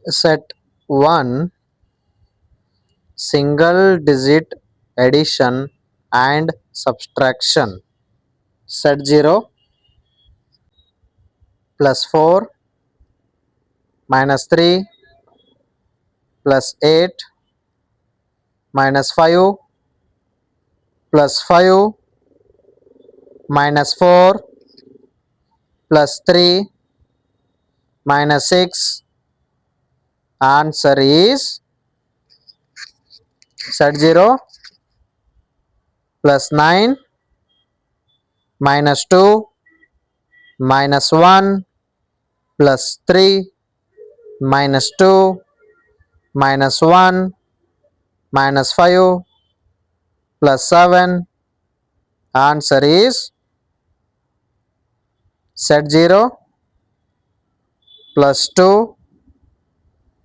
Set 1, single digit addition and subtraction. Set 0, plus 4 minus 3 plus 8 minus 5 plus 5 minus 4 plus 3 minus 6. Answer is set 0, plus 9 minus 2 minus 1 plus 3 minus 2 minus 1 minus 5 plus 7. Answer is set 0, plus 2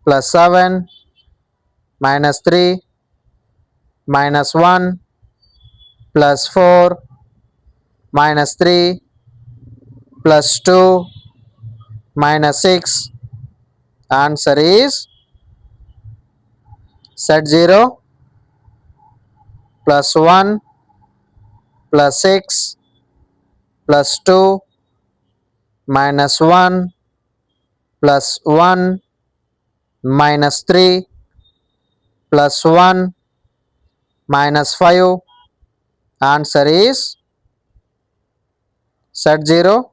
plus 7 minus 3 minus 1 plus 4 minus 3 plus 2 minus 6. Answer is set 0, plus 1 plus 6 plus 2 minus 1 plus 1 minus 3 plus 1 minus 5. Answer is set 0,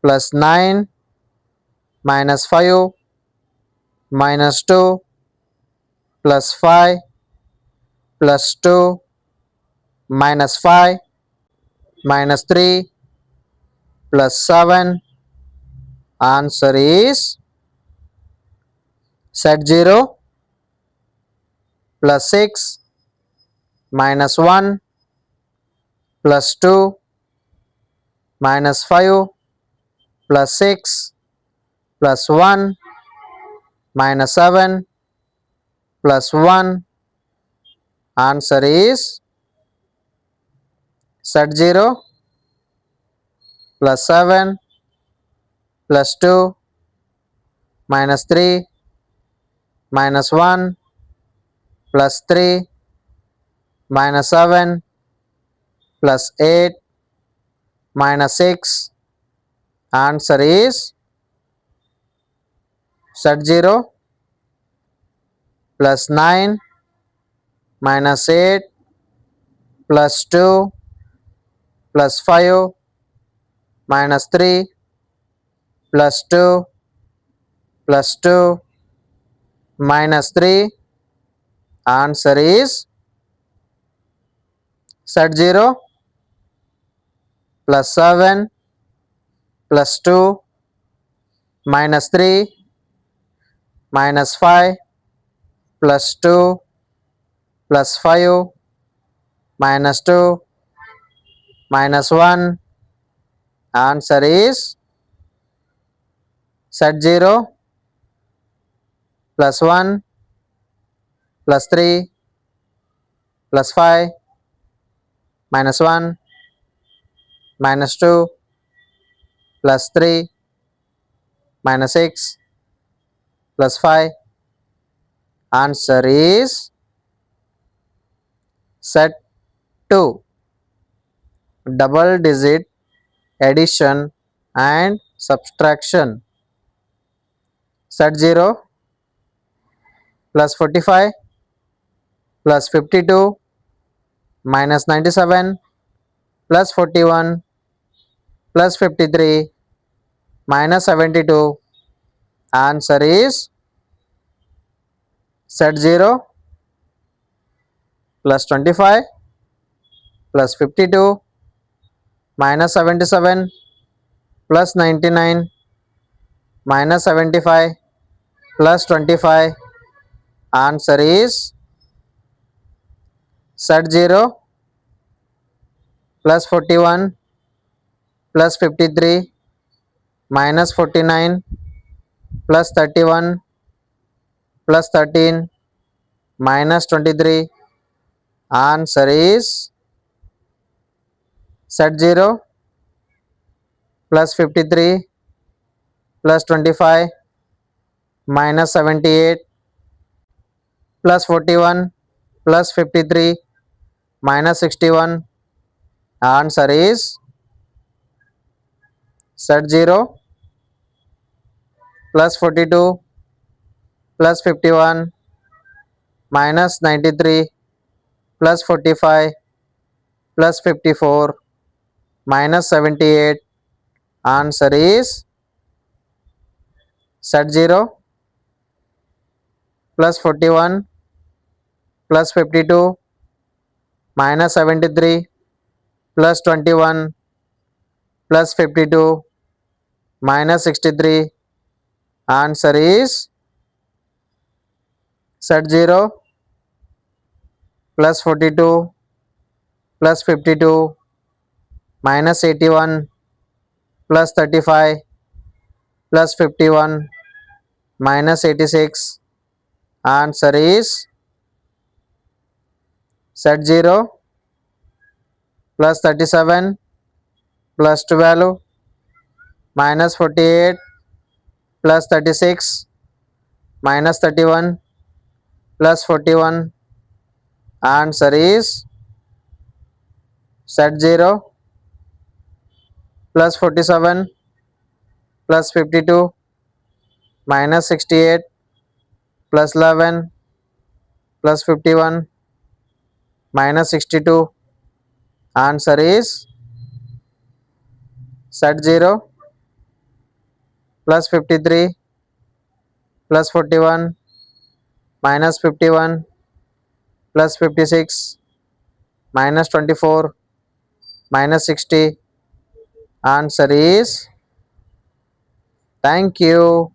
plus 9 minus 5 minus 2 plus 5 plus 2 minus 5 minus 3 plus 7. Answer is set 0, plus 6 minus 1 plus 2 minus 5 plus 6 plus 1 minus 7 plus 1. Answer is set 0, plus 7 plus 2 minus 3 minus 1 plus 3 minus 7 plus 8 minus 6. Answer is set 0, plus 9 minus 8 plus 2 plus 5 minus 3 plus 2 plus 2 minus 3. Answer is set 0, plus 7 plus 2 minus 3 minus 5 plus 2 plus 5 minus 2 minus 1. Answer is set 0, plus 1 plus 3 plus 5 minus 1 minus 2 plus 3 minus 6 plus 5. Answer is set 2, double digit addition and subtraction. Set 0, plus 45 plus 52 minus 97 plus 41 plus 53 minus 72. Answer is set 0, plus 25 plus 52 minus 77 plus 99 minus 75 plus 25. Answer is set 0, plus 41 plus 53 minus 49 plus 31 plus 13 minus 23. Answer is set 0, plus 53 plus 25 minus 78 plus 41 plus 53 minus 61. Answer is set 0 plus 42 plus 51 minus 93 plus 45 plus 54 minus 78. Answer is set 0 plus 41 plus 52 minus 73 plus 21 plus 52 minus 63. Answer is set 0 plus 42 plus 52 minus 81 plus 35 plus 51 minus 86. Answer is set 0 plus 37 plus 12 minus 48 plus 36 minus 31 plus 41. Answer is set 0 plus 47 plus 52 minus 68 plus 11 plus 51 minus 62. Answer is set 0 plus 53 plus 41 minus 51 plus 56 minus 24 minus 60. Answer is thank you.